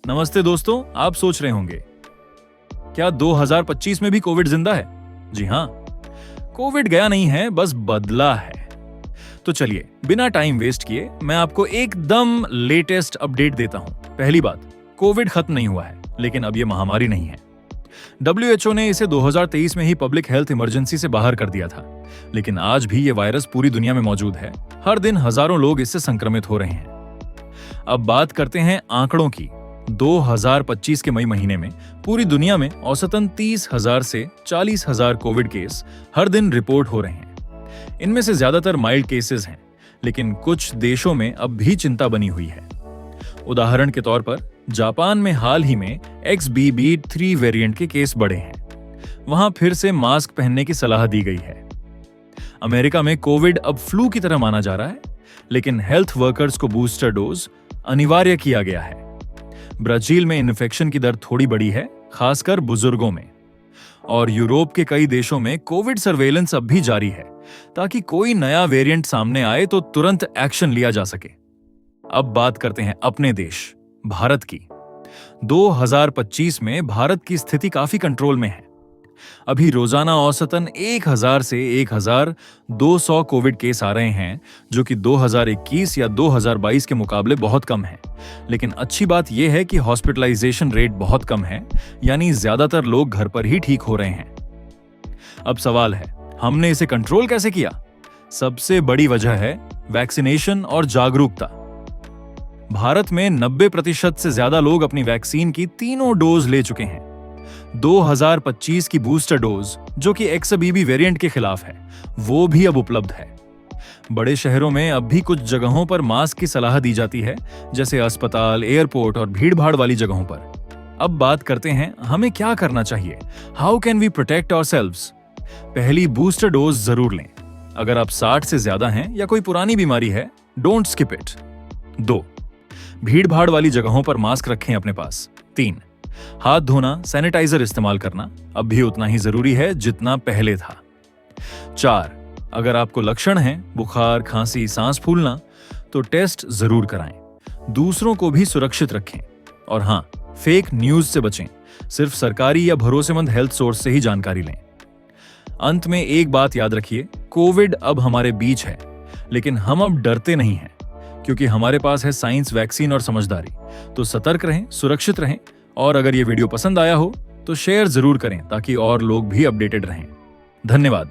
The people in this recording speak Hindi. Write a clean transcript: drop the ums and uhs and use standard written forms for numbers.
नमस्ते दोस्तों, आप सोच रहे होंगे क्या 2025 में भी कोविड जिंदा है? जी हां, कोविड गया नहीं है, बस बदला है। तो चलिए बिना टाइम वेस्ट किए मैं आपको एकदम लेटेस्ट अपडेट देता हूं। पहली बात, कोविड खत्म नहीं हुआ है, लेकिन अब यह महामारी नहीं है। WHO ने इसे 2023 में ही पब्लिक हेल्थ इमरजेंसी से बाहर कर दिया था, लेकिन आज भी ये वायरस पूरी दुनिया में मौजूद है। हर दिन हजारों लोग इससे संक्रमित हो रहे हैं। अब बात करते हैं आंकड़ों की। 2025 के मई महीने में पूरी दुनिया में औसतन 30,000 से 40,000 कोविड केस हर दिन रिपोर्ट हो रहे हैं। इनमें से ज्यादातर माइल्ड केसेस हैं, लेकिन कुछ देशों में अब भी चिंता बनी हुई है। उदाहरण के तौर पर जापान में हाल ही में XBB.3 वेरिएंट के केस बढ़े हैं। वहां फिर से मास्क पहनने की सलाह दी गई है। अमेरिका में कोविड अब फ्लू की तरह माना जा रहा है, लेकिन हेल्थ वर्कर्स को बूस्टर डोज अनिवार्य किया गया है। ब्राजील में इन्फेक्शन की दर थोड़ी बढ़ी है, खासकर बुजुर्गों में। और यूरोप के कई देशों में कोविड सर्वेलेंस अब भी जारी है, ताकि कोई नया वेरिएंट सामने आए तो तुरंत एक्शन लिया जा सके। अब बात करते हैं अपने देश भारत की। 2025 में भारत की स्थिति काफी कंट्रोल में है। अभी रोजाना औसतन 1000 से 1200 कोविड केस आ रहे हैं, जो कि 2021 या 2022 के मुकाबले बहुत कम है। लेकिन अच्छी बात यह है कि हॉस्पिटलाइजेशन रेट बहुत कम है, यानी ज्यादातर लोग घर पर ही ठीक हो रहे हैं। अब सवाल है, हमने इसे कंट्रोल कैसे किया? सबसे बड़ी वजह है वैक्सीनेशन और जागरूकता। भारत में 90% से ज्यादा लोग अपनी वैक्सीन की तीनों डोज ले चुके हैं। 2025 की बूस्टर डोज, जो कि XBB वेरिएंट के खिलाफ है, वो भी अब उपलब्ध है। बड़े शहरों में अब भी कुछ जगहों पर मास्क की सलाह दी जाती है, जैसे अस्पताल, एयरपोर्ट और भीड़-भाड़ वाली जगहों पर। अब बात करते हैं हमें क्या करना चाहिए। How can we protect ourselves? पहली, बूस्टर डोज जरूर लें। अगर आप 60 से ज्यादा हैं या कोई पुरानी बीमारी है, डोंट स्किप इट। 2, भीड़-भाड़ वाली जगहों पर मास्क रखें अपने पास। 3, हाथ धोना, सैनिटाइजर इस्तेमाल करना अब भी उतना ही जरूरी है जितना पहले था। 4, अगर आपको लक्षण हैं, बुखार, खांसी, सांस फूलना, तो टेस्ट जरूर कराएं। दूसरों को भी सुरक्षित रखें। और हां, फेक न्यूज से बचें। सिर्फ सरकारी या भरोसेमंद हेल्थ सोर्स से ही जानकारी लें। अंत में एक बात याद रखिए, कोविड अब हमारे बीच है, लेकिन हम अब डरते नहीं हैं, क्योंकि हमारे पास है साइंस, वैक्सीन और समझदारी। तो सतर्क रहें, सुरक्षित रहें। और अगर ये वीडियो पसंद आया हो तो शेयर जरूर करें, ताकि और लोग भी अपडेटेड रहें। धन्यवाद।